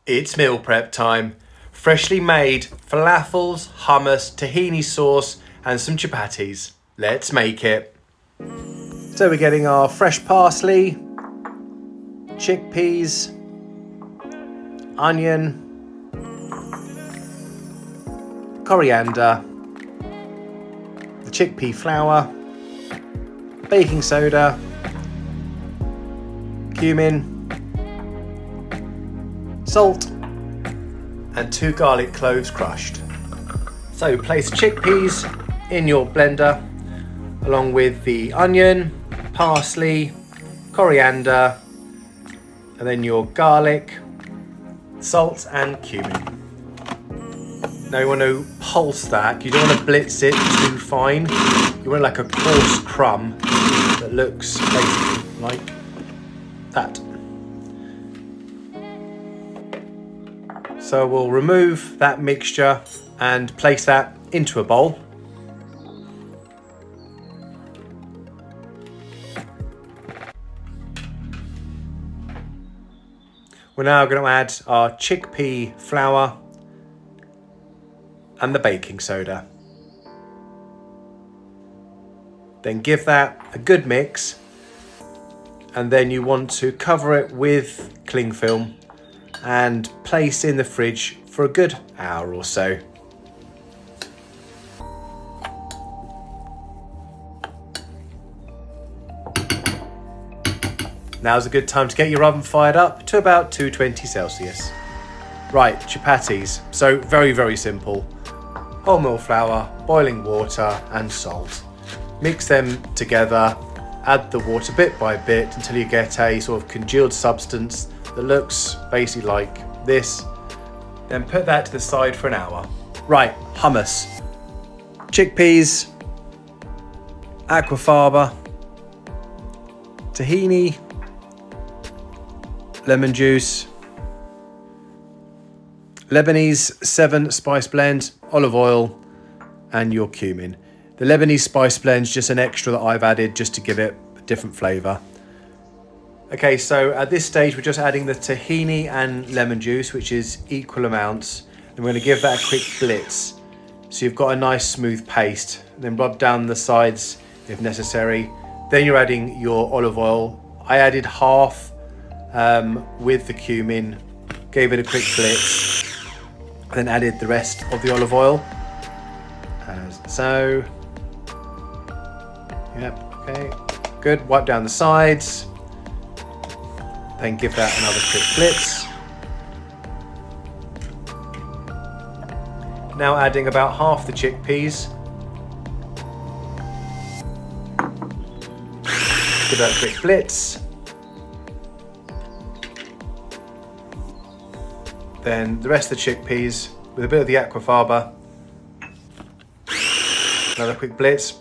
It's meal prep time. Freshly made falafels, hummus, tahini sauce and some chapatis. Let's make it. So we're getting our fresh parsley, chickpeas, onion, coriander, the chickpea flour, baking soda, cumin, salt and 2 garlic cloves crushed. So place chickpeas in your blender along with the onion, parsley, coriander and then your garlic, salt and cumin. Now you want to pulse that. You don't want to blitz it too fine. You want like a coarse crumb that looks basically like that. So we'll remove that mixture and place that into a bowl. We're now going to add our chickpea flour and the baking soda. Then give that a good mix, and then you want to cover it with cling film and place in the fridge for a good hour or so. Now's a good time to get your oven fired up to about 220 Celsius. Right, chapatis. So very simple. Wholemeal flour, boiling water and salt. Mix them together, add the water bit by bit until you get a sort of congealed substance that looks basically like this. Then put that to the side for an hour. Right, hummus. Chickpeas, aquafaba, tahini, lemon juice, Lebanese 7 spice blend, olive oil and your cumin. The Lebanese spice blend is just an extra that I've added just to give it a different flavour. Okay, so at this stage we're just adding the tahini and lemon juice, which is equal amounts. And we're going to give that a quick blitz. So you've got a nice smooth paste. Then rub down the sides if necessary. Then you're adding your olive oil. I added half with the cumin, gave it a quick blitz, then added the rest of the olive oil, as so. Yep, okay, good. Wipe down the sides, then give that another quick blitz. Now adding about half the chickpeas. Give that a quick blitz. Then the rest of the chickpeas with a bit of the aquafaba. Another quick blitz.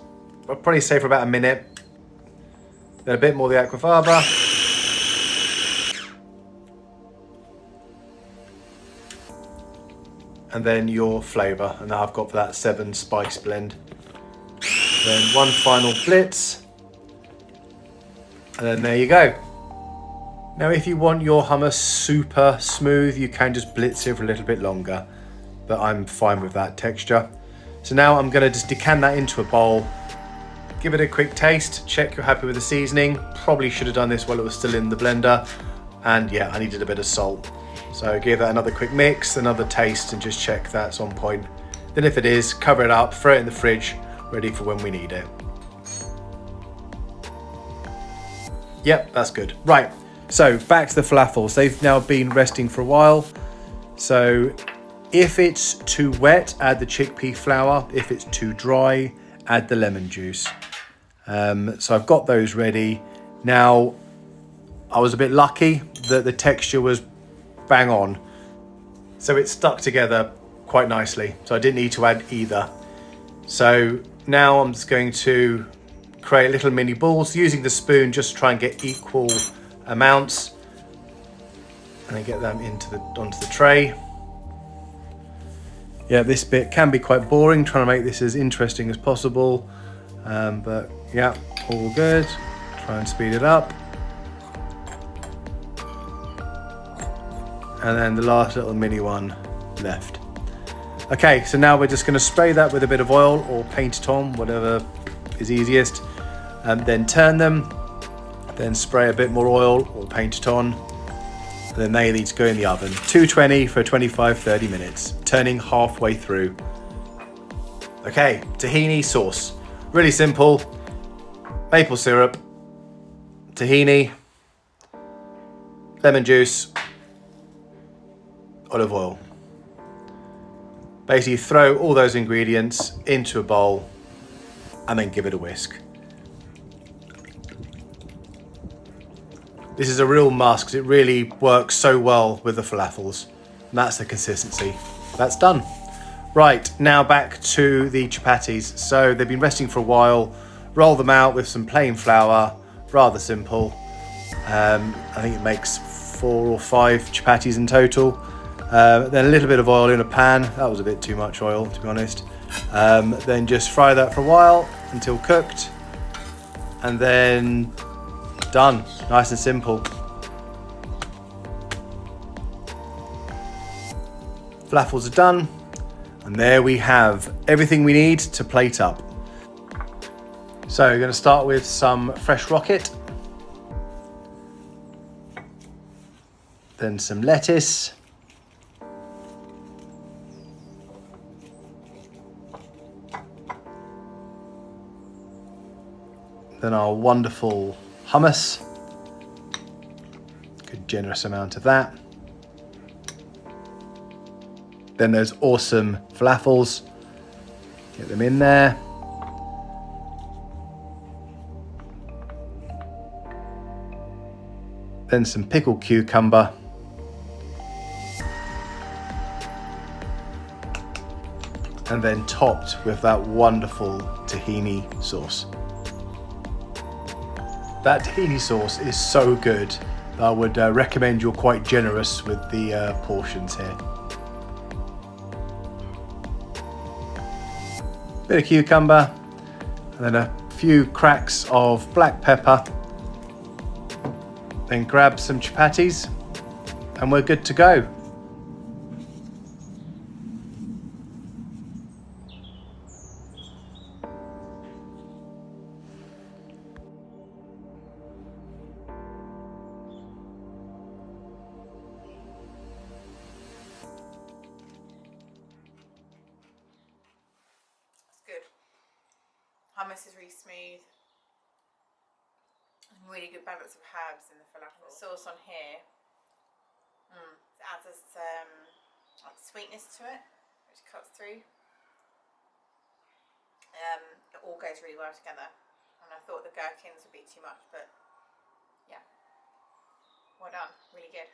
I'll probably say for about a minute. Then a bit more of the aquafaba. And then your flavour. And now I've got for that 7 spice blend. Then one final blitz. And then there you go. Now if you want your hummus super smooth, you can just blitz it for a little bit longer, but I'm fine with that texture. So now I'm going to just decant that into a bowl, give it a quick taste, check you're happy with the seasoning. Probably should have done this while it was still in the blender, and yeah, I needed a bit of salt. So give that another quick mix, another taste, and just check that's on point. Then if it is, cover it up, throw it in the fridge, ready for when we need it. Yep, that's good. Right. So back to the falafels. They've now been resting for a while. So if it's too wet, add the chickpea flour. If it's too dry, add the lemon juice. So I've got those ready. Now, I was a bit lucky that the texture was bang on. So it stuck together quite nicely. So I didn't need to add either. So now I'm just going to create little mini balls using the spoon, just to try and get equal amounts, and then get them onto the tray. Yeah, this bit can be quite boring, trying to make this as interesting as possible, but yeah, all good. Try and speed it up. and then the last little mini one left. Okay, so now we're just going to spray that with a bit of oil or paint it on, whatever is easiest, and then turn them, then spray a bit more oil or paint it on, and then they need to go in the oven. 220 for 25-30 minutes, turning halfway through. Okay, tahini sauce. Really simple. Maple syrup, tahini, lemon juice, olive oil. Basically throw all those ingredients into a bowl and then give it a whisk. This is a real must because it really works so well with the falafels. And that's the consistency. That's done. Right, now back to the chapatis. So they've been resting for a while. Roll them out with some plain flour, rather simple. I think it makes 4 or 5 chapatis in total. Then a little bit of oil in a pan. That was a bit too much oil, to be honest. Then just fry that for a while until cooked. And then done. Nice and simple. Falafels are done. And there we have everything we need to plate up. So we're going to start with some fresh rocket. Then some lettuce. Then our wonderful hummus. Good generous amount of that. Then those awesome falafels. Get them in there. Then some pickled cucumber. And then topped with that wonderful tahini sauce. That tahini sauce is so good. I would recommend you're quite generous with the portions here. Bit of cucumber, and then a few cracks of black pepper. Then grab some chapatis, and we're good to go. Good. Hummus is really smooth. Really good balance of herbs in the falafel. The sauce on here adds like sweetness to it, which cuts through. It all goes really well together. And I thought the gherkins would be too much, but yeah, well done. Really good.